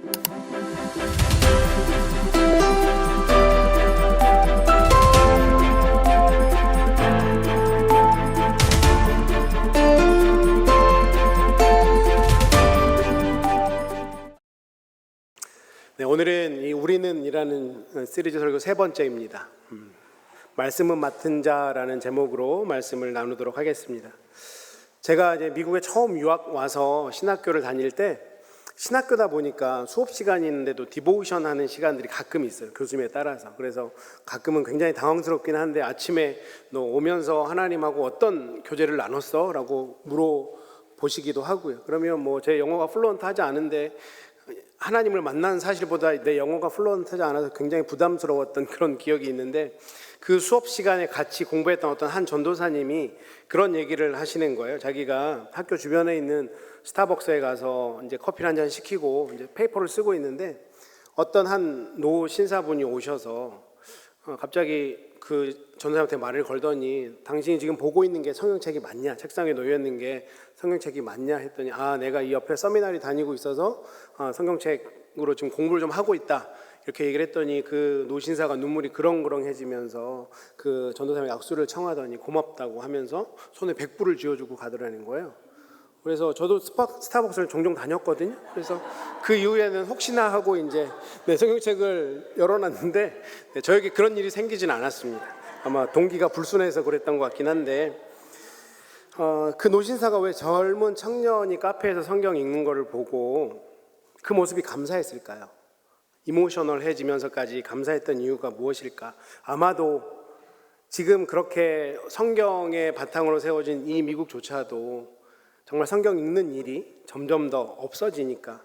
네, 오늘은 이 우리는이라는 시리즈 설교 세 번째입니다. 말씀은 맡은 자라는 제목으로 말씀을 나누도록 하겠습니다. 제가 이제 미국에 처음 유학 와서 신학교를 다닐 때 신학교다 보니까 수업 시간이 있는데도 디보이션 하는 시간들이 가끔 있어요. 교수님에 따라서. 그래서 가끔은 굉장히 당황스럽긴 한데 아침에 너 오면서 하나님하고 어떤 교제를 나눴어? 라고 물어보시기도 하고요. 그러면 뭐 제 영어가 플루언트하지 않은데 하나님을 만난 사실보다 내 영어가 플루언트하지 않아서 굉장히 부담스러웠던 그런 기억이 있는데 그 수업 시간에 같이 공부했던 어떤 한 전도사님이 그런 얘기를 하시는 거예요. 자기가 학교 주변에 있는 스타벅스에 가서 이제 커피를 한 잔 시키고 이제 페이퍼를 쓰고 있는데 어떤 한 노 신사분이 오셔서 갑자기 그 전도사한테 말을 걸더니 당신이 지금 보고 있는 게 성경책이 맞냐? 책상에 놓여 있는 게 성경책이 맞냐? 했더니 내가 이 옆에 서미나리 다니고 있어서 성경책으로 지금 공부를 좀 하고 있다. 이렇게 얘기를 했더니 그 노신사가 눈물이 그렁그렁해지면서 그 전도사님의 악수를 청하더니 고맙다고 하면서 손에 100불을 쥐어주고 가더라는 거예요. 그래서 저도 스타벅스를 종종 다녔거든요. 그래서 그 이후에는 혹시나 하고 이제 성경책을 열어놨는데 저에게 그런 일이 생기진 않았습니다. 아마 동기가 불순해서 그랬던 것 같긴 한데 그 노신사가 왜 젊은 청년이 카페에서 성경 읽는 거를 보고 그 모습이 감사했을까요? 이모셔널해지면서까지 감사했던 이유가 무엇일까? 아마도 지금 그렇게 성경의 바탕으로 세워진 이 미국조차도 정말 성경 읽는 일이 점점 더 없어지니까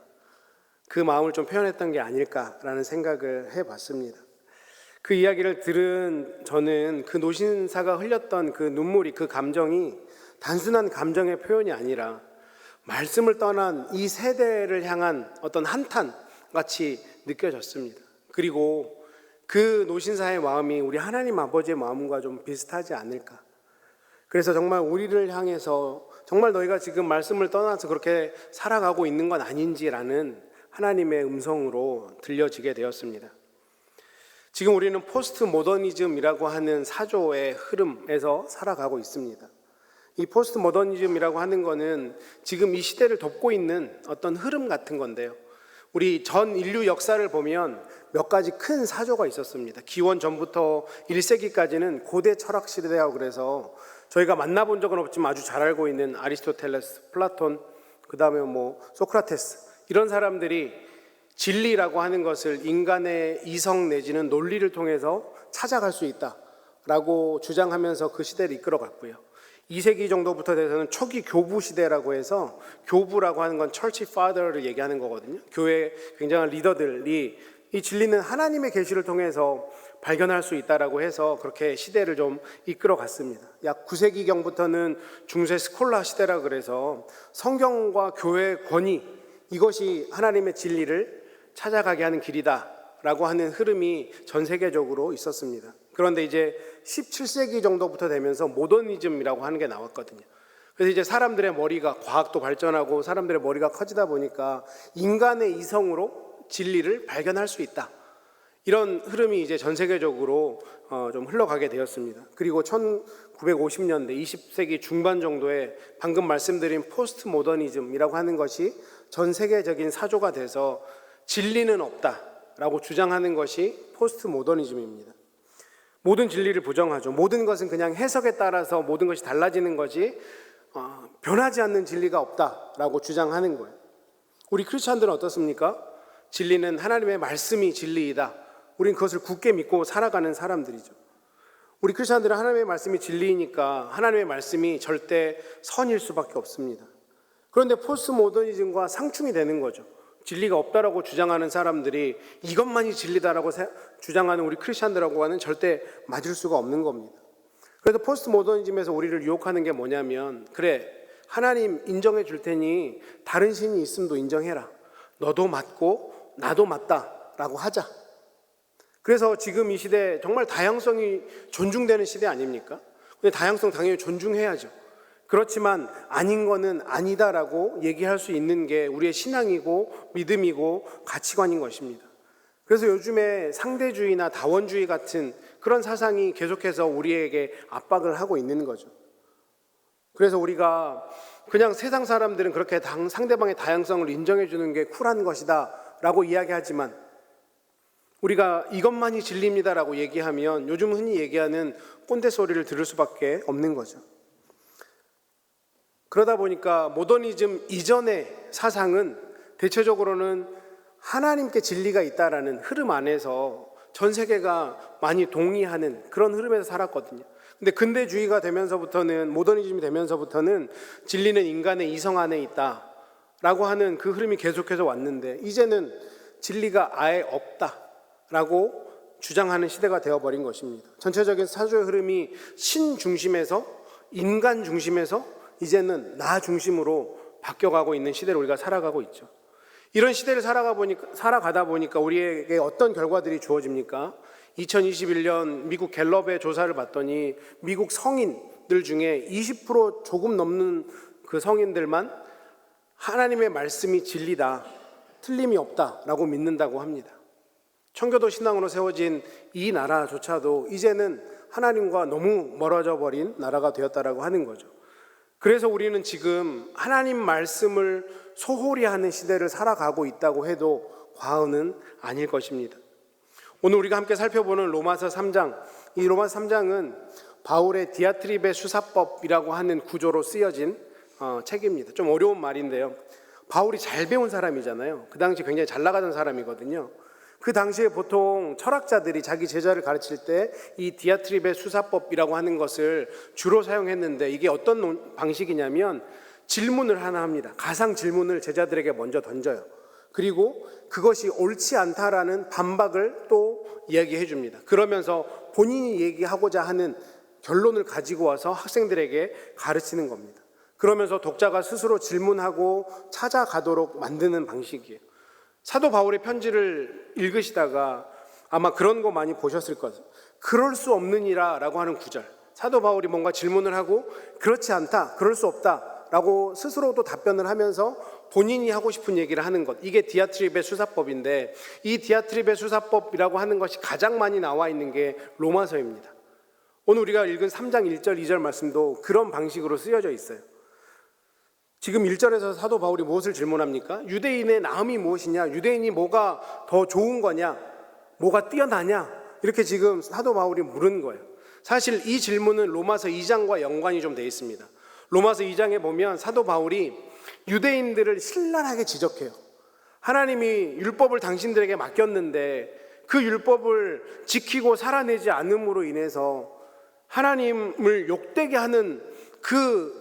그 마음을 좀 표현했던 게 아닐까라는 생각을 해봤습니다. 그 이야기를 들은 저는 그 노신사가 흘렸던 그 눈물이, 그 감정이 단순한 감정의 표현이 아니라 말씀을 떠난 이 세대를 향한 어떤 한탄 같이 느껴졌습니다. 그리고 그 노신사의 마음이 우리 하나님 아버지의 마음과 좀 비슷하지 않을까. 그래서 정말 우리를 향해서 정말 너희가 지금 말씀을 떠나서 그렇게 살아가고 있는 건 아닌지라는 하나님의 음성으로 들려지게 되었습니다. 지금 우리는 포스트 모더니즘이라고 하는 사조의 흐름에서 살아가고 있습니다. 이 포스트 모더니즘이라고 하는 거는 지금 이 시대를 덮고 있는 어떤 흐름 같은 건데요. 우리 전 인류 역사를 보면 몇 가지 큰 사조가 있었습니다. 기원 전부터 1세기까지는 고대 철학 시대라고 그래서 저희가 만나본 적은 없지만 아주 잘 알고 있는 아리스토텔레스, 플라톤, 그 다음에 소크라테스, 이런 사람들이 진리라고 하는 것을 인간의 이성 내지는 논리를 통해서 찾아갈 수 있다라고 주장하면서 그 시대를 이끌어갔고요. 2세기 정도부터 돼서는 초기 교부 시대라고 해서, 교부라고 하는 건 철치 파더를 얘기하는 거거든요. 교회의 굉장한 리더들이 이 진리는 하나님의 계시를 통해서 발견할 수 있다라고 해서 그렇게 시대를 좀 이끌어 갔습니다. 약 9세기경부터는 중세 스콜라 시대라 그래서 성경과 교회의 권위, 이것이 하나님의 진리를 찾아가게 하는 길이다라고 하는 흐름이 전 세계적으로 있었습니다. 그런데 이제 17세기 정도부터 되면서 모더니즘이라고 하는 게 나왔거든요. 그래서 이제 사람들의 머리가, 과학도 발전하고 사람들의 머리가 커지다 보니까 인간의 이성으로 진리를 발견할 수 있다. 이런 흐름이 이제 전 세계적으로 좀 흘러가게 되었습니다. 그리고 1950년대, 20세기 중반 정도에 방금 말씀드린 포스트 모더니즘이라고 하는 것이 전 세계적인 사조가 돼서 진리는 없다라고 주장하는 것이 포스트 모더니즘입니다. 모든 진리를 부정하죠. 모든 것은 그냥 해석에 따라서 모든 것이 달라지는 거지 변하지 않는 진리가 없다라고 주장하는 거예요. 우리 크리스찬들은 어떻습니까? 진리는 하나님의 말씀이 진리이다. 우린 그것을 굳게 믿고 살아가는 사람들이죠. 우리 크리스찬들은 하나님의 말씀이 진리이니까 하나님의 말씀이 절대 선일 수밖에 없습니다. 그런데 포스트 모더니즘과 상충이 되는 거죠. 진리가 없다라고 주장하는 사람들이 이것만이 진리다라고 주장하는 우리 크리스찬들하고는 절대 맞을 수가 없는 겁니다. 그래서 포스트 모더니즘에서 우리를 유혹하는 게 뭐냐면, 그래, 하나님 인정해 줄 테니 다른 신이 있음도 인정해라. 너도 맞고 나도 맞다라고 하자. 그래서 지금 이 시대 정말 다양성이 존중되는 시대 아닙니까? 근데 다양성 당연히 존중해야죠. 그렇지만 아닌 거는 아니다라고 얘기할 수 있는 게 우리의 신앙이고 믿음이고 가치관인 것입니다. 그래서 요즘에 상대주의나 다원주의 같은 그런 사상이 계속해서 우리에게 압박을 하고 있는 거죠. 그래서 우리가 그냥 세상 사람들은 그렇게 상대방의 다양성을 인정해 주는 게 쿨한 것이다 라고 이야기하지만, 우리가 이것만이 진리입니다라고 얘기하면 요즘 흔히 얘기하는 꼰대 소리를 들을 수밖에 없는 거죠. 그러다 보니까 모더니즘 이전의 사상은 대체적으로는 하나님께 진리가 있다라는 흐름 안에서 전 세계가 많이 동의하는 그런 흐름에서 살았거든요. 근데 근대주의가 되면서부터는, 모더니즘이 되면서부터는 진리는 인간의 이성 안에 있다라고 하는 그 흐름이 계속해서 왔는데, 이제는 진리가 아예 없다라고 주장하는 시대가 되어버린 것입니다. 전체적인 사조의 흐름이 신 중심에서, 인간 중심에서 이제는 나 중심으로 바뀌어가고 있는 시대를 우리가 살아가고 있죠. 이런 시대를 살아가다 보니까 우리에게 어떤 결과들이 주어집니까? 2021년 미국 갤럽의 조사를 봤더니 미국 성인들 중에 20% 조금 넘는 그 성인들만 하나님의 말씀이 진리다, 틀림이 없다라고 믿는다고 합니다. 청교도 신앙으로 세워진 이 나라조차도 이제는 하나님과 너무 멀어져 버린 나라가 되었다라고 하는 거죠. 그래서 우리는 지금 하나님 말씀을 소홀히 하는 시대를 살아가고 있다고 해도 과언은 아닐 것입니다. 오늘 우리가 함께 살펴보는 로마서 3장, 이 로마서 3장은 바울의 디아트립의 수사법이라고 하는 구조로 쓰여진 책입니다. 좀 어려운 말인데요, 바울이 잘 배운 사람이잖아요. 그 당시 굉장히 잘 나가던 사람이거든요. 그 당시에 보통 철학자들이 자기 제자를 가르칠 때 이 디아트립의 수사법이라고 하는 것을 주로 사용했는데, 이게 어떤 방식이냐면 질문을 하나 합니다. 가상 질문을 제자들에게 먼저 던져요. 그리고 그것이 옳지 않다라는 반박을 또 이야기해 줍니다. 그러면서 본인이 얘기하고자 하는 결론을 가지고 와서 학생들에게 가르치는 겁니다. 그러면서 독자가 스스로 질문하고 찾아가도록 만드는 방식이에요. 사도 바울의 편지를 읽으시다가 아마 그런 거 많이 보셨을 거예요. 그럴 수 없느니라 라고 하는 구절, 사도 바울이 뭔가 질문을 하고 그렇지 않다, 그럴 수 없다 라고 스스로도 답변을 하면서 본인이 하고 싶은 얘기를 하는 것, 이게 디아트립의 수사법인데, 이 디아트립의 수사법이라고 하는 것이 가장 많이 나와 있는 게 로마서입니다. 오늘 우리가 읽은 3장 1절 2절 말씀도 그런 방식으로 쓰여져 있어요. 지금 1절에서 사도 바울이 무엇을 질문합니까? 유대인의 나음이 무엇이냐? 유대인이 뭐가 더 좋은 거냐? 뭐가 뛰어나냐? 이렇게 지금 사도 바울이 물은 거예요. 사실 이 질문은 로마서 2장과 연관이 좀 돼 있습니다. 로마서 2장에 보면 사도 바울이 유대인들을 신랄하게 지적해요. 하나님이 율법을 당신들에게 맡겼는데 그 율법을 지키고 살아내지 않음으로 인해서 하나님을 욕되게 하는 그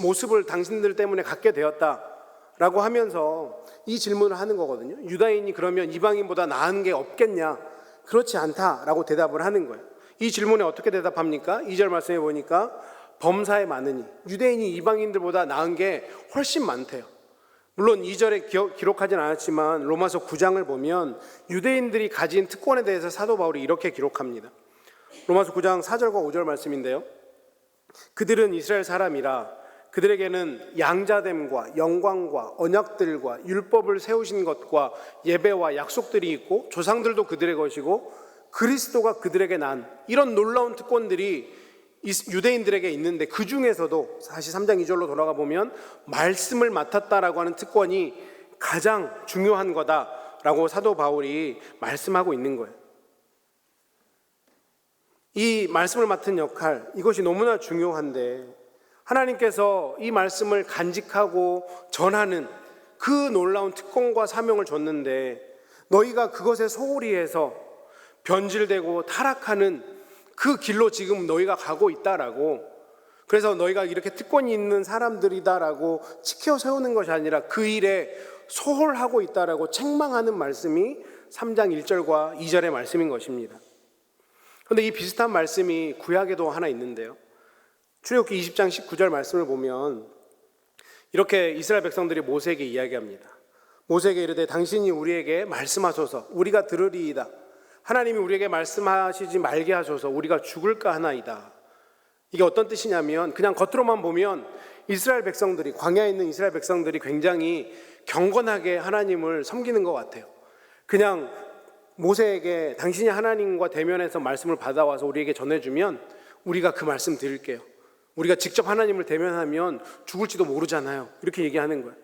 모습을 당신들 때문에 갖게 되었다라고 하면서 이 질문을 하는 거거든요. 유다인이 그러면 이방인보다 나은 게 없겠냐? 그렇지 않다라고 대답을 하는 거예요. 이 질문에 어떻게 대답합니까? 2절 말씀해 보니까 범사에 많으니, 유대인이 이방인들보다 나은 게 훨씬 많대요. 물론 2절에 기록하진 않았지만 로마서 9장을 보면 유대인들이 가진 특권에 대해서 사도 바울이 이렇게 기록합니다. 로마서 9장 4절과 5절 말씀인데요, 그들은 이스라엘 사람이라 그들에게는 양자됨과 영광과 언약들과 율법을 세우신 것과 예배와 약속들이 있고 조상들도 그들의 것이고 그리스도가 그들에게 난, 이런 놀라운 특권들이 유대인들에게 있는데, 그 중에서도 다시 3장 2절로 돌아가 보면 말씀을 맡았다라고 하는 특권이 가장 중요한 거다라고 사도 바울이 말씀하고 있는 거예요. 이 말씀을 맡은 역할, 이것이 너무나 중요한데 하나님께서 이 말씀을 간직하고 전하는 그 놀라운 특권과 사명을 줬는데, 너희가 그것에 소홀히 해서 변질되고 타락하는 그 길로 지금 너희가 가고 있다라고, 그래서 너희가 이렇게 특권이 있는 사람들이다라고 지켜 세우는 것이 아니라 그 일에 소홀하고 있다라고 책망하는 말씀이 3장 1절과 2절의 말씀인 것입니다. 그런데 이 비슷한 말씀이 구약에도 하나 있는데요, 출애굽기 20장 19절 말씀을 보면 이렇게 이스라엘 백성들이 모세에게 이야기합니다. 모세에게 이르되 당신이 우리에게 말씀하소서, 우리가 들으리이다. 하나님이 우리에게 말씀하시지 말게 하소서, 우리가 죽을까 하나이다. 이게 어떤 뜻이냐면 그냥 겉으로만 보면 이스라엘 백성들이, 광야에 있는 이스라엘 백성들이 굉장히 경건하게 하나님을 섬기는 것 같아요. 그냥 모세에게 당신이 하나님과 대면해서 말씀을 받아와서 우리에게 전해주면 우리가 그 말씀 드릴게요. 우리가 직접 하나님을 대면하면 죽을지도 모르잖아요. 이렇게 얘기하는 거예요.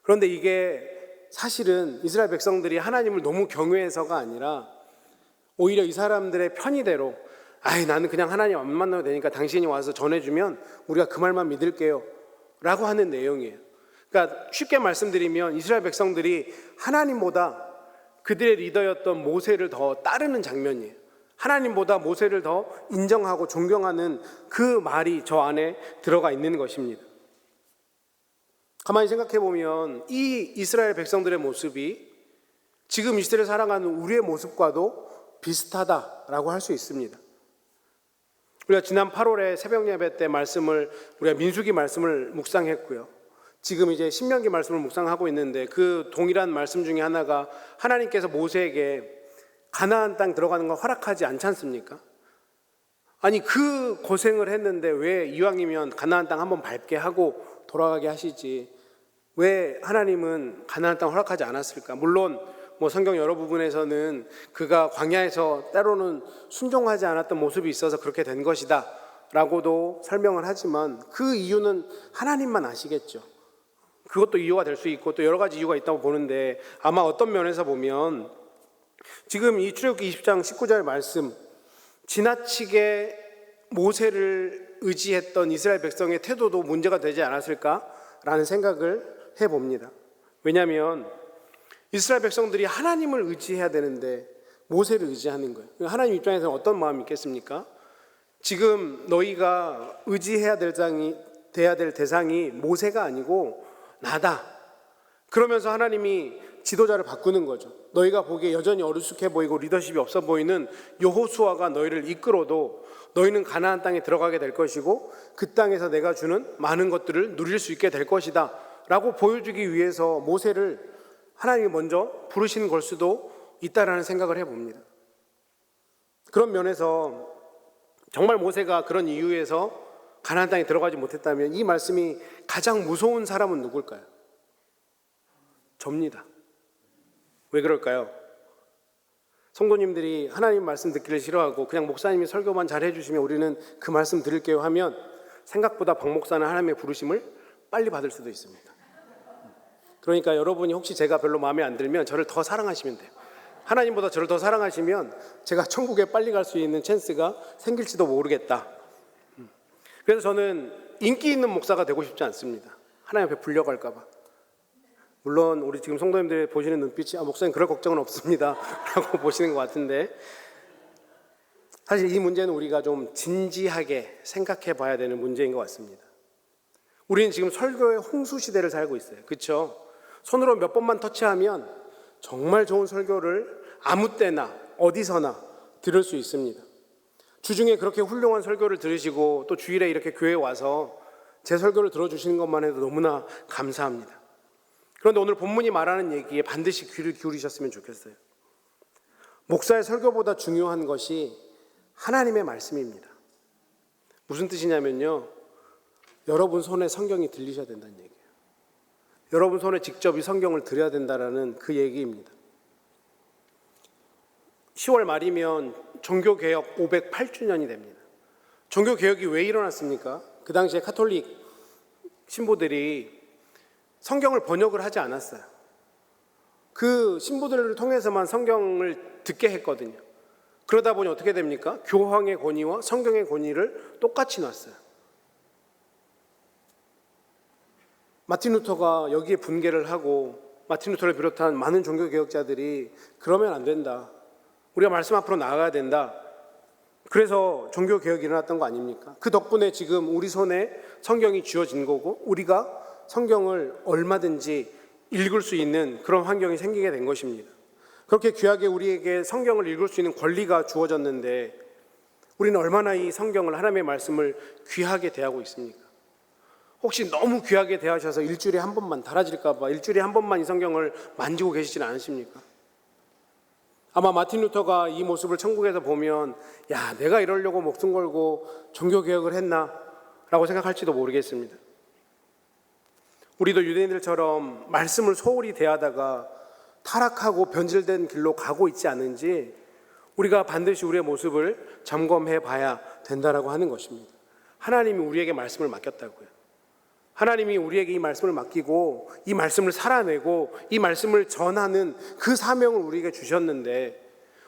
그런데 이게 사실은 이스라엘 백성들이 하나님을 너무 경외해서가 아니라 오히려 이 사람들의 편의대로 나는 그냥 하나님 안 만나도 되니까 당신이 와서 전해주면 우리가 그 말만 믿을게요 라고 하는 내용이에요. 그러니까 쉽게 말씀드리면 이스라엘 백성들이 하나님보다 그들의 리더였던 모세를 더 따르는 장면이에요. 하나님보다 모세를 더 인정하고 존경하는 그 말이 저 안에 들어가 있는 것입니다. 가만히 생각해 보면 이 이스라엘 백성들의 모습이 지금 이 시대를 살아가는 우리의 모습과도 비슷하다라고 할 수 있습니다. 우리가 지난 8월에 새벽 예배 때 우리가 민수기 말씀을 묵상했고요. 지금 이제 신명기 말씀을 묵상하고 있는데 그 동일한 말씀 중에 하나가 하나님께서 모세에게 가나안 땅 들어가는 걸 허락하지 않지 않습니까? 아니 그 고생을 했는데 왜 이왕이면 가나안 땅 한번 밟게 하고 돌아가게 하시지 왜 하나님은 가나안 땅 허락하지 않았을까? 물론 성경 여러 부분에서는 그가 광야에서 때로는 순종하지 않았던 모습이 있어서 그렇게 된 것이다 라고도 설명을 하지만 그 이유는 하나님만 아시겠죠. 그것도 이유가 될 수 있고 또 여러 가지 이유가 있다고 보는데 아마 어떤 면에서 보면 지금 이 출애굽기 20장 19절 말씀 지나치게 모세를 의지했던 이스라엘 백성의 태도도 문제가 되지 않았을까라는 생각을 해봅니다. 왜냐하면 이스라엘 백성들이 하나님을 의지해야 되는데 모세를 의지하는 거예요. 하나님 입장에서는 어떤 마음이 있겠습니까? 지금 너희가 의지해야 될 대상이 모세가 아니고 나다. 그러면서 하나님이 지도자를 바꾸는 거죠. 너희가 보기에 여전히 어리숙해 보이고 리더십이 없어 보이는 여호수아가 너희를 이끌어도 너희는 가나안 땅에 들어가게 될 것이고 그 땅에서 내가 주는 많은 것들을 누릴 수 있게 될 것이다 라고 보여주기 위해서 모세를 하나님이 먼저 부르시는 걸 수도 있다라는 생각을 해봅니다. 그런 면에서 정말 모세가 그런 이유에서 가나안 땅에 들어가지 못했다면 이 말씀이 가장 무서운 사람은 누굴까요? 접니다. 왜 그럴까요? 성도님들이 하나님 말씀 듣기를 싫어하고 그냥 목사님이 설교만 잘 해주시면 우리는 그 말씀 들을게요 하면 생각보다 박 목사는 하나님의 부르심을 빨리 받을 수도 있습니다. 그러니까 여러분이 혹시 제가 별로 마음에 안 들면 저를 더 사랑하시면 돼요. 하나님보다 저를 더 사랑하시면 제가 천국에 빨리 갈 수 있는 찬스가 생길지도 모르겠다. 그래서 저는 인기 있는 목사가 되고 싶지 않습니다. 하나님 앞에 불려갈까 봐. 물론 우리 지금 성도님들 보시는 눈빛이 목사님 그럴 걱정은 없습니다 라고 보시는 것 같은데 사실 이 문제는 우리가 좀 진지하게 생각해 봐야 되는 문제인 것 같습니다. 우리는 지금 설교의 홍수 시대를 살고 있어요. 그렇죠? 손으로 몇 번만 터치하면 정말 좋은 설교를 아무 때나 어디서나 들을 수 있습니다. 주중에 그렇게 훌륭한 설교를 들으시고 또 주일에 이렇게 교회에 와서 제 설교를 들어주시는 것만 해도 너무나 감사합니다. 그런데 오늘 본문이 말하는 얘기에 반드시 귀를 기울이셨으면 좋겠어요. 목사의 설교보다 중요한 것이 하나님의 말씀입니다. 무슨 뜻이냐면요, 여러분 손에 성경이 들리셔야 된다는 얘기예요. 여러분 손에 직접 이 성경을 들여야 된다는 그 얘기입니다. 10월 말이면 종교개혁 508주년이 됩니다. 종교개혁이 왜 일어났습니까? 그 당시에 가톨릭 신부들이 성경을 번역을 하지 않았어요. 그 신부들을 통해서만 성경을 듣게 했거든요. 그러다 보니 어떻게 됩니까? 교황의 권위와 성경의 권위를 똑같이 놨어요. 마틴 루터가 여기에 분개를 하고 마틴 루터를 비롯한 많은 종교개혁자들이 그러면 안 된다. 우리가 말씀 앞으로 나아가야 된다. 그래서 종교개혁이 일어났던 거 아닙니까? 그 덕분에 지금 우리 손에 성경이 쥐어진 거고 우리가 성경을 얼마든지 읽을 수 있는 그런 환경이 생기게 된 것입니다. 그렇게 귀하게 우리에게 성경을 읽을 수 있는 권리가 주어졌는데 우리는 얼마나 이 성경을, 하나님의 말씀을 귀하게 대하고 있습니까? 혹시 너무 귀하게 대하셔서 일주일에 한 번만 달아질까 봐 일주일에 한 번만 이 성경을 만지고 계시지는 않으십니까? 아마 마틴 루터가 이 모습을 천국에서 보면 야, 내가 이러려고 목숨 걸고 종교개혁을 했나? 라고 생각할지도 모르겠습니다. 우리도 유대인들처럼 말씀을 소홀히 대하다가 타락하고 변질된 길로 가고 있지 않은지 우리가 반드시 우리의 모습을 점검해 봐야 된다라고 하는 것입니다. 하나님이 우리에게 말씀을 맡겼다고요. 하나님이 우리에게 이 말씀을 맡기고 이 말씀을 살아내고 이 말씀을 전하는 그 사명을 우리에게 주셨는데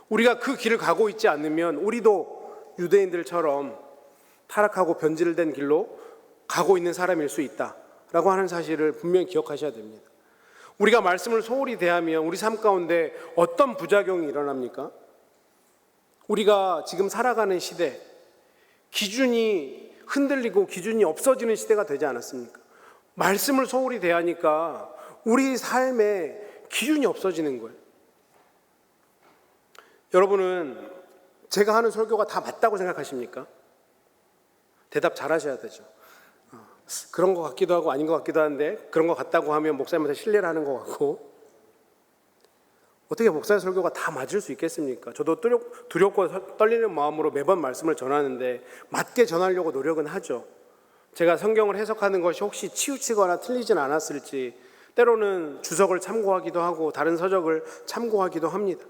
우리가 그 길을 가고 있지 않으면 우리도 유대인들처럼 타락하고 변질된 길로 가고 있는 사람일 수 있다라고 하는 사실을 분명히 기억하셔야 됩니다. 우리가 말씀을 소홀히 대하면 우리 삶 가운데 어떤 부작용이 일어납니까? 우리가 지금 살아가는 시대, 기준이 흔들리고 기준이 없어지는 시대가 되지 않았습니까? 말씀을 소홀히 대하니까 우리 삶에 기준이 없어지는 거예요. 여러분은 제가 하는 설교가 다 맞다고 생각하십니까? 대답 잘 하셔야 되죠. 그런 것 같기도 하고 아닌 것 같기도 한데 그런 것 같다고 하면 목사님한테 신뢰를 하는 것 같고 어떻게 목사의 설교가 다 맞을 수 있겠습니까? 저도 두렵고 떨리는 마음으로 매번 말씀을 전하는데 맞게 전하려고 노력은 하죠. 제가 성경을 해석하는 것이 혹시 치우치거나 틀리진 않았을지 때로는 주석을 참고하기도 하고 다른 서적을 참고하기도 합니다.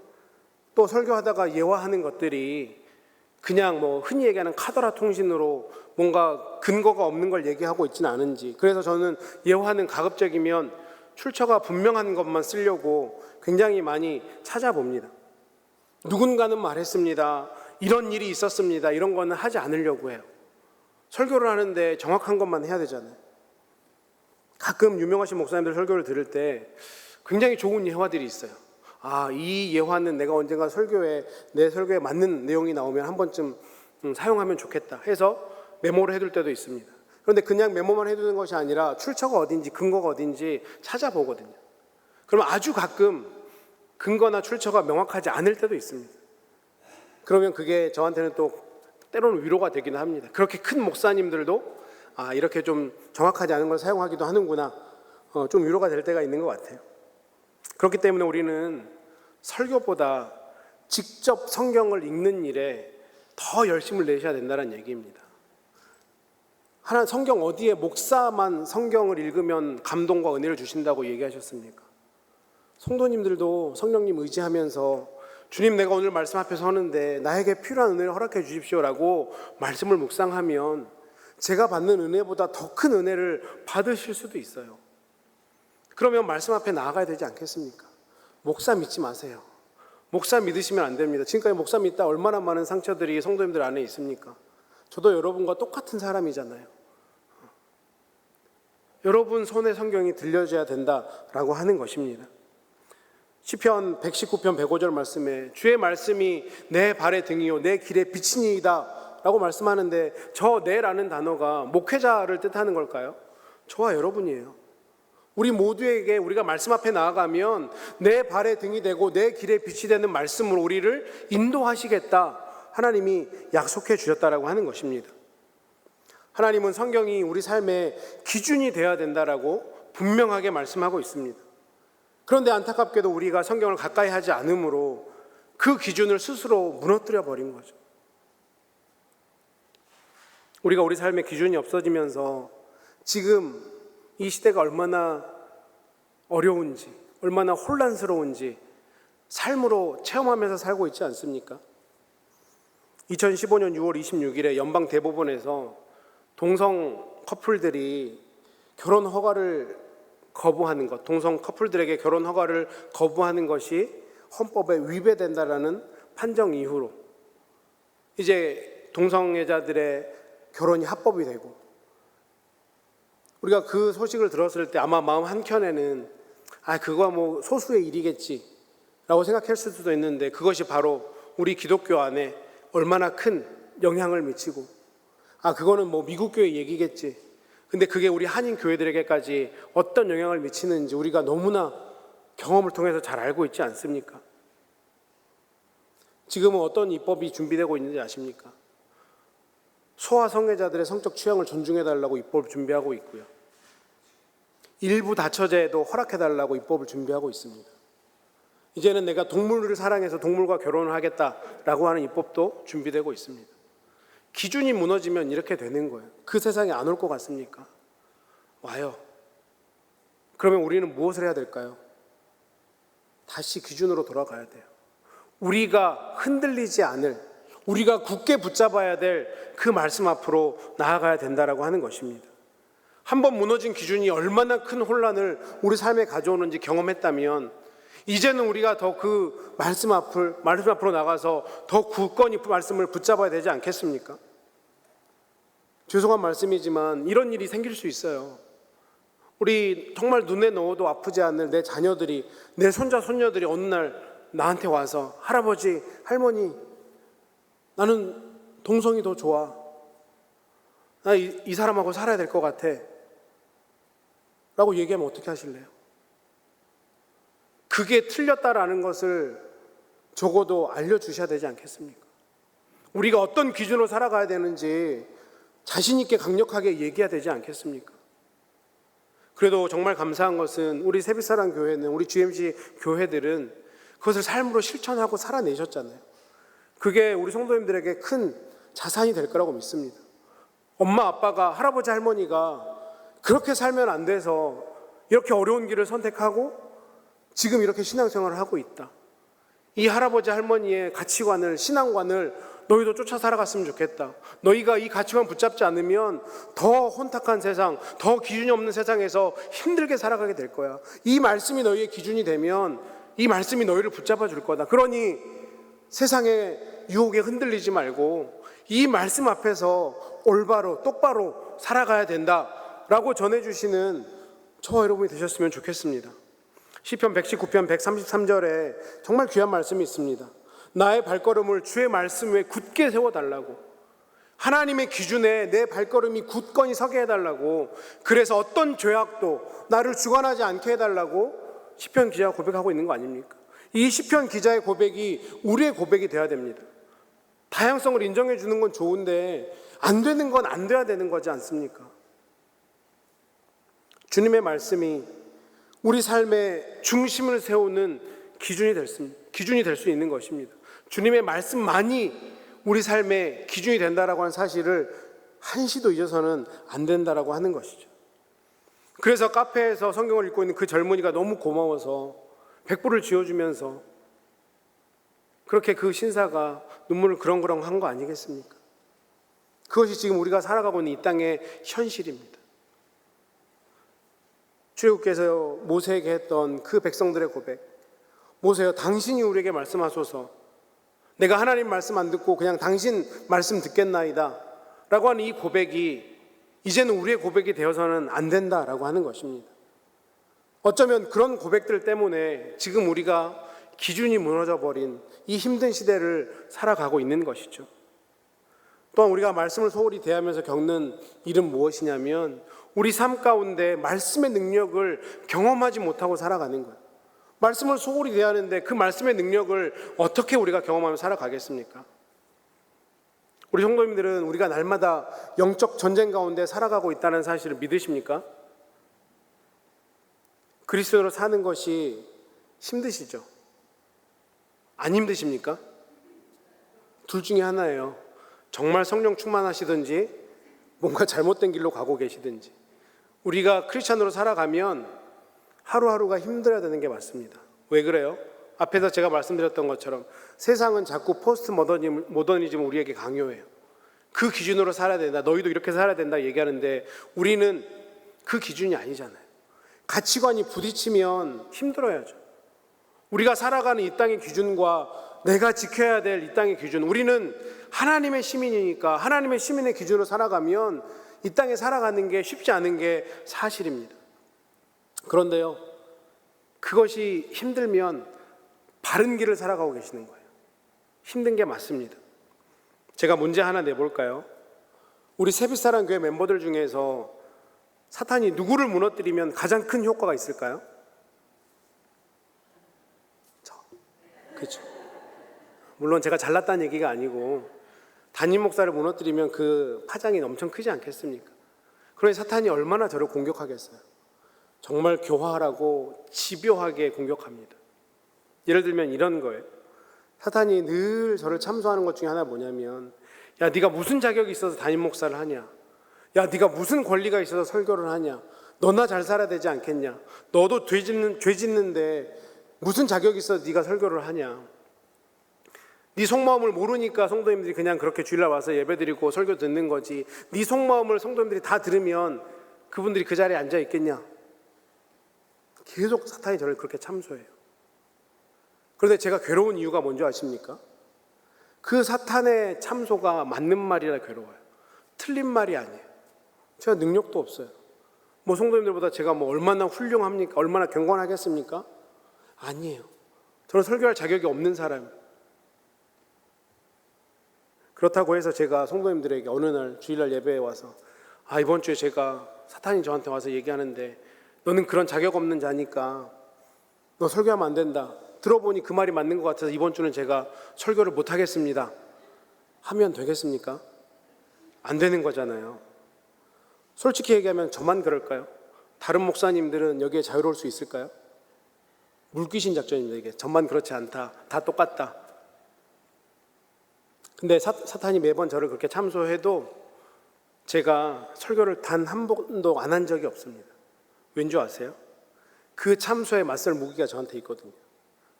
또 설교하다가 예화하는 것들이 그냥 흔히 얘기하는 카더라 통신으로 뭔가 근거가 없는 걸 얘기하고 있지는 않은지, 그래서 저는 예화는 가급적이면 출처가 분명한 것만 쓰려고 굉장히 많이 찾아봅니다. 누군가는 말했습니다, 이런 일이 있었습니다, 이런 거는 하지 않으려고 해요. 설교를 하는데 정확한 것만 해야 되잖아요. 가끔 유명하신 목사님들 설교를 들을 때 굉장히 좋은 예화들이 있어요. 이 예화는 내가 언젠가 내 설교에 맞는 내용이 나오면 한 번쯤 사용하면 좋겠다 해서 메모를 해둘 때도 있습니다. 그런데 그냥 메모만 해두는 것이 아니라 출처가 어딘지 근거가 어딘지 찾아보거든요. 그럼 아주 가끔 근거나 출처가 명확하지 않을 때도 있습니다. 그러면 그게 저한테는 또 때로는 위로가 되기는 합니다. 그렇게 큰 목사님들도 이렇게 좀 정확하지 않은 걸 사용하기도 하는구나, 좀 위로가 될 때가 있는 것 같아요. 그렇기 때문에 우리는 설교보다 직접 성경을 읽는 일에 더 열심을 내셔야 된다는 얘기입니다. 성경 어디에 목사만 성경을 읽으면 감동과 은혜를 주신다고 얘기하셨습니까? 성도님들도 성령님 의지하면서 주님, 내가 오늘 말씀 앞에 서는데 나에게 필요한 은혜를 허락해 주십시오라고 말씀을 묵상하면 제가 받는 은혜보다 더 큰 은혜를 받으실 수도 있어요. 그러면 말씀 앞에 나아가야 되지 않겠습니까? 목사 믿지 마세요. 목사 믿으시면 안 됩니다. 지금까지 목사 믿다 얼마나 많은 상처들이 성도님들 안에 있습니까? 저도 여러분과 똑같은 사람이잖아요. 여러분 손에 성경이 들려져야 된다라고 하는 것입니다. 시편 119편 105절 말씀에 주의 말씀이 내 발의 등이요 내 길의 빛이니이다 라고 말씀하는데, 저 내라는 단어가 목회자를 뜻하는 걸까요? 저와 여러분이에요. 우리 모두에게 우리가 말씀 앞에 나아가면 내 발의 등이 되고 내 길의 빛이 되는 말씀으로 우리를 인도하시겠다, 하나님이 약속해 주셨다라고 하는 것입니다. 하나님은 성경이 우리 삶의 기준이 되어야 된다라고 분명하게 말씀하고 있습니다. 그런데 안타깝게도 우리가 성경을 가까이 하지 않으므로 그 기준을 스스로 무너뜨려 버린 거죠. 우리가 우리 삶의 기준이 없어지면서 지금 이 시대가 얼마나 어려운지, 얼마나 혼란스러운지 삶으로 체험하면서 살고 있지 않습니까? 2015년 6월 26일에 연방 대법원에서 동성 커플들이 결혼 허가를 거부하는 것, 동성 커플들에게 결혼 허가를 거부하는 것이 헌법에 위배된다라는 판정 이후로 이제 동성애자들의 결혼이 합법이 되고, 우리가 그 소식을 들었을 때 아마 마음 한켠에는 그거 소수의 일이겠지 라고 생각할 수도 있는데, 그것이 바로 우리 기독교 안에 얼마나 큰 영향을 미치고, 그거는 미국 교회 얘기겠지, 근데 그게 우리 한인 교회들에게까지 어떤 영향을 미치는지 우리가 너무나 경험을 통해서 잘 알고 있지 않습니까? 지금은 어떤 입법이 준비되고 있는지 아십니까? 소아 성애자들의 성적 취향을 존중해달라고 입법을 준비하고 있고요. 일부 다처제도 허락해달라고 입법을 준비하고 있습니다. 이제는 내가 동물을 사랑해서 동물과 결혼을 하겠다라고 하는 입법도 준비되고 있습니다. 기준이 무너지면 이렇게 되는 거예요. 그 세상에 안 올 것 같습니까? 와요. 그러면 우리는 무엇을 해야 될까요? 다시 기준으로 돌아가야 돼요. 우리가 흔들리지 않을, 우리가 굳게 붙잡아야 될 그 말씀 앞으로 나아가야 된다라고 하는 것입니다. 한번 무너진 기준이 얼마나 큰 혼란을 우리 삶에 가져오는지 경험했다면 이제는 우리가 더 그 말씀 앞으로 나가서 더 굳건히 말씀을 붙잡아야 되지 않겠습니까? 죄송한 말씀이지만 이런 일이 생길 수 있어요. 우리 정말 눈에 넣어도 아프지 않을 내 자녀들이, 내 손자 손녀들이 어느 날 나한테 와서 할아버지, 할머니, 나는 동성이 더 좋아. 나 이 사람하고 살아야 될 것 같아. 라고 얘기하면 어떻게 하실래요? 그게 틀렸다라는 것을 적어도 알려주셔야 되지 않겠습니까? 우리가 어떤 기준으로 살아가야 되는지 자신 있게 강력하게 얘기해야 되지 않겠습니까? 그래도 정말 감사한 것은 우리 새빛사랑 교회는, 우리 GMC 교회들은 그것을 삶으로 실천하고 살아내셨잖아요. 그게 우리 성도님들에게 큰 자산이 될 거라고 믿습니다. 엄마 아빠가, 할아버지 할머니가 그렇게 살면 안 돼서 이렇게 어려운 길을 선택하고 지금 이렇게 신앙생활을 하고 있다. 이 할아버지 할머니의 가치관을, 신앙관을 너희도 쫓아 살아갔으면 좋겠다. 너희가 이 가치관 붙잡지 않으면 더 혼탁한 세상, 더 기준이 없는 세상에서 힘들게 살아가게 될 거야. 이 말씀이 너희의 기준이 되면 이 말씀이 너희를 붙잡아 줄 거다. 그러니 세상의 유혹에 흔들리지 말고 이 말씀 앞에서 올바로 똑바로 살아가야 된다라고 전해주시는 저와 여러분이 되셨으면 좋겠습니다. 시편 119편 133절에 정말 귀한 말씀이 있습니다. 나의 발걸음을 주의 말씀 위에 굳게 세워달라고, 하나님의 기준에 내 발걸음이 굳건히 서게 해달라고, 그래서 어떤 죄악도 나를 주관하지 않게 해달라고 시편 기자가 고백하고 있는 거 아닙니까? 이 시편 기자의 고백이 우리의 고백이 되어야 됩니다. 다양성을 인정해 주는 건 좋은데 안 되는 건 안 돼야 되는 거지 않습니까? 주님의 말씀이 우리 삶의 중심을 세우는 기준이 될 수 있는 것입니다. 주님의 말씀만이 우리 삶의 기준이 된다라고 하는 사실을 한시도 잊어서는 안 된다라고 하는 것이죠. 그래서 카페에서 성경을 읽고 있는 그 젊은이가 너무 고마워서 백불을 쥐어주면서 그렇게 그 신사가 눈물을 그렁그렁 한 거 아니겠습니까? 그것이 지금 우리가 살아가고 있는 이 땅의 현실입니다. 출애굽께서 모세에게 했던 그 백성들의 고백, 모세여 당신이 우리에게 말씀하소서, 내가 하나님 말씀 안 듣고 그냥 당신 말씀 듣겠나이다 라고 하는 이 고백이 이제는 우리의 고백이 되어서는 안 된다라고 하는 것입니다. 어쩌면 그런 고백들 때문에 지금 우리가 기준이 무너져 버린 이 힘든 시대를 살아가고 있는 것이죠. 또한 우리가 말씀을 소홀히 대하면서 겪는 일은 무엇이냐면 우리 삶 가운데 말씀의 능력을 경험하지 못하고 살아가는 거예요. 말씀을 소홀히 대하는데 그 말씀의 능력을 어떻게 우리가 경험하며 살아가겠습니까? 우리 성도님들은 우리가 날마다 영적 전쟁 가운데 살아가고 있다는 사실을 믿으십니까? 그리스도로 사는 것이 힘드시죠? 안 힘드십니까? 둘 중에 하나예요. 정말 성령 충만하시든지 뭔가 잘못된 길로 가고 계시든지. 우리가 크리스찬으로 살아가면 하루하루가 힘들어야 되는 게 맞습니다. 왜 그래요? 앞에서 제가 말씀드렸던 것처럼 세상은 자꾸 포스트 모더니즘을 우리에게 강요해요. 그 기준으로 살아야 된다, 너희도 이렇게 살아야 된다 얘기하는데 우리는 그 기준이 아니잖아요. 가치관이 부딪히면 힘들어야죠. 우리가 살아가는 이 땅의 기준과 내가 지켜야 될 이 땅의 기준, 우리는 하나님의 시민이니까 하나님의 시민의 기준으로 살아가면 이 땅에 살아가는 게 쉽지 않은 게 사실입니다. 그런데요, 그것이 힘들면 바른 길을 살아가고 계시는 거예요. 힘든 게 맞습니다. 제가 문제 하나 내볼까요? 우리 새빛사랑 교회 멤버들 중에서 사탄이 누구를 무너뜨리면 가장 큰 효과가 있을까요? 그렇죠. 물론 제가 잘났다는 얘기가 아니고 담임 목사를 무너뜨리면 그 파장이 엄청 크지 않겠습니까? 그러니 사탄이 얼마나 저를 공격하겠어요. 정말 교활하고 집요하게 공격합니다. 예를 들면 이런 거예요. 사탄이 늘 저를 참소하는 것 중에 하나 뭐냐면, 야, 네가 무슨 자격이 있어서 담임 목사를 하냐? 야, 네가 무슨 권리가 있어서 설교를 하냐? 너나 잘 살아야 되지 않겠냐? 너도 죄 짓는데 무슨 자격이 있어서 네가 설교를 하냐? 네 속마음을 모르니까 성도님들이 그냥 그렇게 주일날 와서 예배드리고 설교 듣는 거지. 네 속마음을 성도님들이 다 들으면 그분들이 그 자리에 앉아 있겠냐? 계속 사탄이 저를 그렇게 참소해요. 그런데 제가 괴로운 이유가 뭔지 아십니까? 그 사탄의 참소가 맞는 말이라 괴로워요. 틀린 말이 아니에요. 제가 능력도 없어요. 뭐 성도님들보다 제가 뭐 얼마나 훌륭합니까? 얼마나 경건하겠습니까? 아니에요. 저는 설교할 자격이 없는 사람이에요. 그렇다고 해서 제가 성도님들에게 어느 날 주일날 예배에 와서, 이번 주에 제가 사탄이 저한테 와서 얘기하는데 너는 그런 자격 없는 자니까 너 설교하면 안 된다. 들어보니 그 말이 맞는 것 같아서 이번 주는 제가 설교를 못 하겠습니다. 하면 되겠습니까? 안 되는 거잖아요. 솔직히 얘기하면 저만 그럴까요? 다른 목사님들은 여기에 자유로울 수 있을까요? 물귀신 작전입니다. 이게 저만 그렇지 않다. 다 똑같다. 근데 사탄이 매번 저를 그렇게 참소해도 제가 설교를 단 한 번도 안 한 적이 없습니다. 왠지 아세요? 그 참소에 맞설 무기가 저한테 있거든요.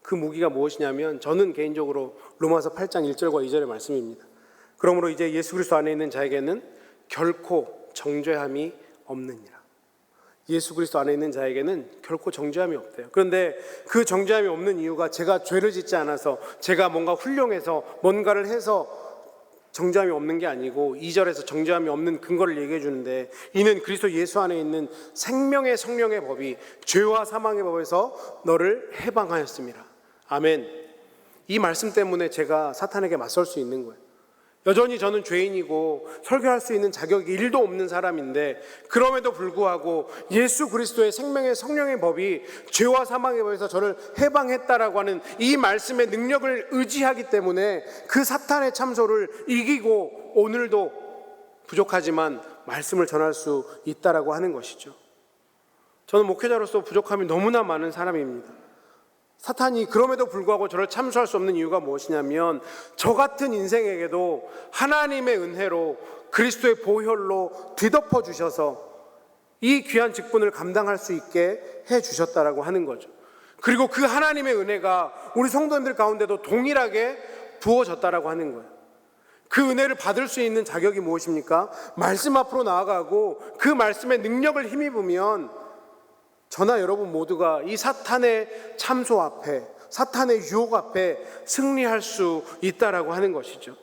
그 무기가 무엇이냐면, 저는 개인적으로 로마서 8장 1절과 2절의 말씀입니다. 그러므로 이제 예수 그리스도 안에 있는 자에게는 결코 정죄함이 없느니라. 예수 그리스도 안에 있는 자에게는 결코 정죄함이 없대요. 그런데 그 정죄함이 없는 이유가 제가 죄를 짓지 않아서, 제가 뭔가 훌륭해서 뭔가를 해서 정죄함이 없는 게 아니고, 2절에서 정죄함이 없는 근거를 얘기해 주는데, 이는 그리스도 예수 안에 있는 생명의 성령의 법이 죄와 사망의 법에서 너를 해방하였습니다. 아멘. 이 말씀 때문에 제가 사탄에게 맞설 수 있는 거예요. 여전히 저는 죄인이고 설교할 수 있는 자격이 1도 없는 사람인데, 그럼에도 불구하고 예수 그리스도의 생명의 성령의 법이 죄와 사망의 법에서 저를 해방했다라고 하는 이 말씀의 능력을 의지하기 때문에 그 사탄의 참소를 이기고 오늘도 부족하지만 말씀을 전할 수 있다라고 하는 것이죠. 저는 목회자로서 부족함이 너무나 많은 사람입니다. 사탄이 그럼에도 불구하고 저를 참소할 수 없는 이유가 무엇이냐면, 저 같은 인생에게도 하나님의 은혜로 그리스도의 보혈로 뒤덮어 주셔서 이 귀한 직분을 감당할 수 있게 해 주셨다라고 하는 거죠. 그리고 그 하나님의 은혜가 우리 성도님들 가운데도 동일하게 부어졌다라고 하는 거예요. 그 은혜를 받을 수 있는 자격이 무엇입니까? 말씀 앞으로 나아가고 그 말씀의 능력을 힘입으면 저나 여러분 모두가 이 사탄의 참소 앞에, 사탄의 유혹 앞에 승리할 수 있다라고 하는 것이죠.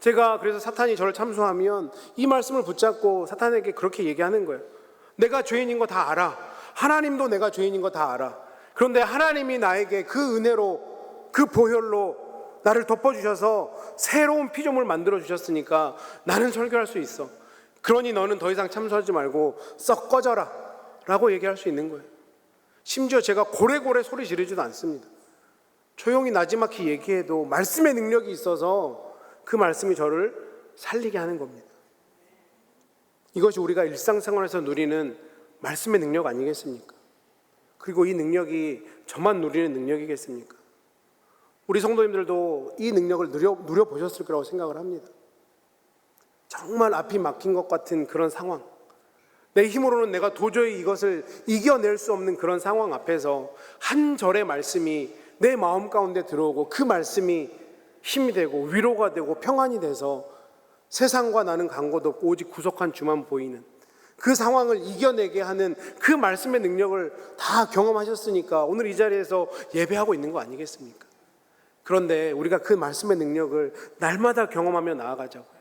제가 그래서 사탄이 저를 참소하면 이 말씀을 붙잡고 사탄에게 그렇게 얘기하는 거예요. 내가 죄인인 거 다 알아. 하나님도 내가 죄인인 거 다 알아. 그런데 하나님이 나에게 그 은혜로, 그 보혈로 나를 덮어주셔서 새로운 피조물 만들어 주셨으니까 나는 설교할 수 있어. 그러니 너는 더 이상 참소하지 말고 썩 꺼져라 라고 얘기할 수 있는 거예요. 심지어 제가 고래고래 소리 지르지도 않습니다. 조용히 나지막히 얘기해도 말씀의 능력이 있어서 그 말씀이 저를 살리게 하는 겁니다. 이것이 우리가 일상생활에서 누리는 말씀의 능력 아니겠습니까? 그리고 이 능력이 저만 누리는 능력이겠습니까? 우리 성도님들도 이 능력을 누려보셨을 거라고 생각을 합니다. 정말 앞이 막힌 것 같은 그런 상황, 내 힘으로는 내가 도저히 이것을 이겨낼 수 없는 그런 상황 앞에서 한 절의 말씀이 내 마음 가운데 들어오고 그 말씀이 힘이 되고 위로가 되고 평안이 돼서 세상과 나는 간고도 없고 오직 구속한 주만 보이는 그 상황을 이겨내게 하는 그 말씀의 능력을 다 경험하셨으니까 오늘 이 자리에서 예배하고 있는 거 아니겠습니까? 그런데 우리가 그 말씀의 능력을 날마다 경험하며 나아가자고요.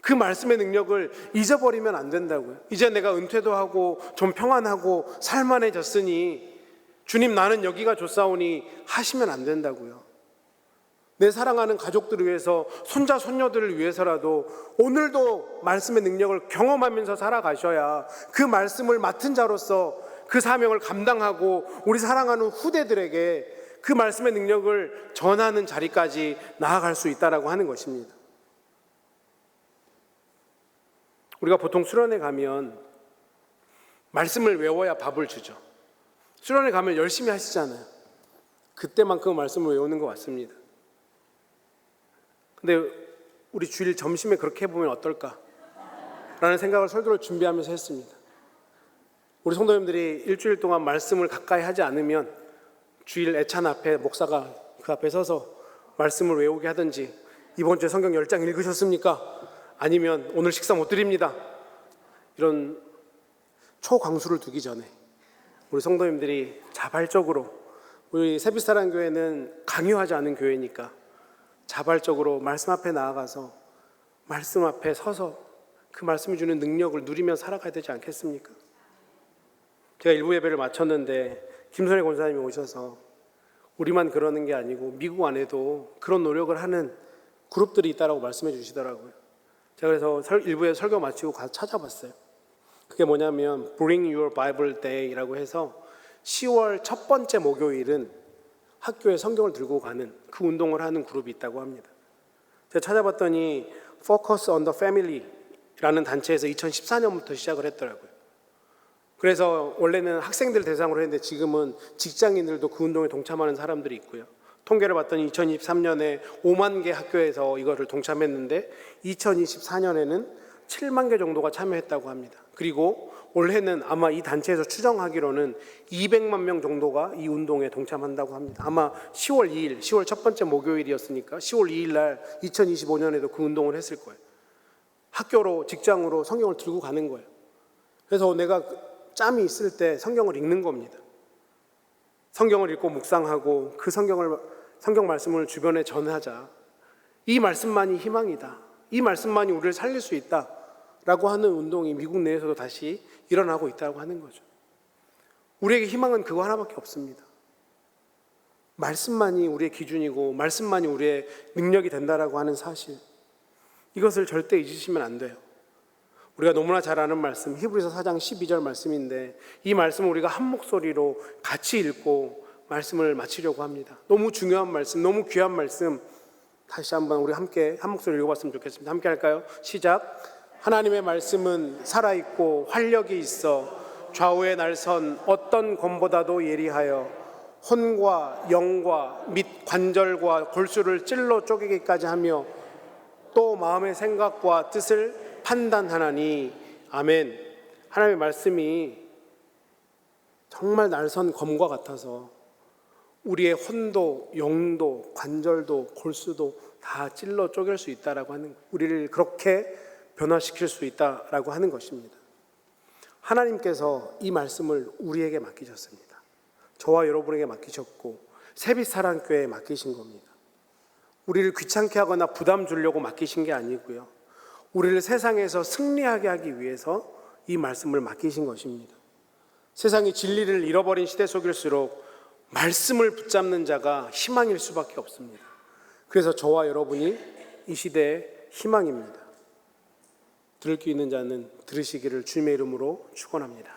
그 말씀의 능력을 잊어버리면 안 된다고요. 이제 내가 은퇴도 하고 좀 평안하고 살만해졌으니 주님 나는 여기가 좋사오니 하시면 안 된다고요. 내 사랑하는 가족들을 위해서, 손자 손녀들을 위해서라도 오늘도 말씀의 능력을 경험하면서 살아가셔야 그 말씀을 맡은 자로서 그 사명을 감당하고 우리 사랑하는 후대들에게 그 말씀의 능력을 전하는 자리까지 나아갈 수 있다라고 하는 것입니다. 우리가 보통 수련회 가면 말씀을 외워야 밥을 주죠. 수련회 가면 열심히 하시잖아요. 그때만큼 말씀을 외우는 것 같습니다. 근데 우리 주일 점심에 그렇게 해보면 어떨까? 라는 생각을 설교를 준비하면서 했습니다. 우리 성도님들이 일주일 동안 말씀을 가까이 하지 않으면 주일 애찬 앞에 목사가 그 앞에 서서 말씀을 외우게 하든지, 이번 주에 성경 10장 읽으셨습니까? 아니면 오늘 식사 못 드립니다. 이런 초광수를 두기 전에 우리 성도님들이 자발적으로, 우리 세빛사랑교회는 강요하지 않은 교회니까 자발적으로 말씀 앞에 나아가서 말씀 앞에 서서 그 말씀이 주는 능력을 누리며 살아가야 되지 않겠습니까? 제가 일부 예배를 마쳤는데 김선혜 권사님이 오셔서 우리만 그러는 게 아니고 미국 안에도 그런 노력을 하는 그룹들이 있다라고 말씀해 주시더라고요. 제가 그래서 일부에 설교 마치고 가서 찾아봤어요. 그게 뭐냐면 Bring Your Bible Day라고 해서 10월 첫 번째 목요일은 학교에 성경을 들고 가는 그 운동을 하는 그룹이 있다고 합니다. 제가 찾아봤더니 Focus on the Family라는 단체에서 2014년부터 시작을 했더라고요. 그래서 원래는 학생들 대상으로 했는데 지금은 직장인들도 그 운동에 동참하는 사람들이 있고요. 통계를 봤더니 2023년에 5만 개 학교에서 이거를 동참했는데 2024년에는 7만 개 정도가 참여했다고 합니다. 그리고 올해는 아마 이 단체에서 추정하기로는 200만 명 정도가 이 운동에 동참한다고 합니다. 아마 10월 2일, 10월 첫 번째 목요일이었으니까 10월 2일 날 2025년에도 그 운동을 했을 거예요. 학교로, 직장으로 성경을 들고 가는 거예요. 그래서 내가 짬이 있을 때 성경을 읽는 겁니다. 성경을 읽고 묵상하고 그 성경 말씀을 주변에 전하자. 이 말씀만이 희망이다. 이 말씀만이 우리를 살릴 수 있다. 라고 하는 운동이 미국 내에서도 다시 일어나고 있다고 하는 거죠. 우리에게 희망은 그거 하나밖에 없습니다. 말씀만이 우리의 기준이고 말씀만이 우리의 능력이 된다라고 하는 사실, 이것을 절대 잊으시면 안 돼요. 우리가 너무나 잘 아는 말씀, 히브리서 4장 12절 말씀인데 이 말씀을 우리가 한 목소리로 같이 읽고 말씀을 마치려고 합니다. 너무 중요한 말씀, 너무 귀한 말씀, 다시 한번 우리 함께 한 목소리로 읽어봤으면 좋겠습니다. 함께 할까요? 시작. 하나님의 말씀은 살아있고 활력이 있어 좌우의 날선 어떤 검보다도 예리하여 혼과 영과 및 관절과 골수를 찔러 쪼개기까지 하며 또 마음의 생각과 뜻을 판단하나니. 아멘. 하나님의 말씀이 정말 날선 검과 같아서 우리의 혼도 영도 관절도 골수도 다 찔러 쪼갤 수 있다라고 하는, 우리를 그렇게 변화시킬 수 있다라고 하는 것입니다. 하나님께서 이 말씀을 우리에게 맡기셨습니다. 저와 여러분에게 맡기셨고 세빛사랑교회에 맡기신 겁니다. 우리를 귀찮게 하거나 부담 주려고 맡기신 게 아니고요, 우리를 세상에서 승리하게 하기 위해서 이 말씀을 맡기신 것입니다. 세상이 진리를 잃어버린 시대 속일수록 말씀을 붙잡는 자가 희망일 수밖에 없습니다. 그래서 저와 여러분이 이 시대의 희망입니다. 들을 귀 있는 자는 들으시기를 주님의 이름으로 축원합니다.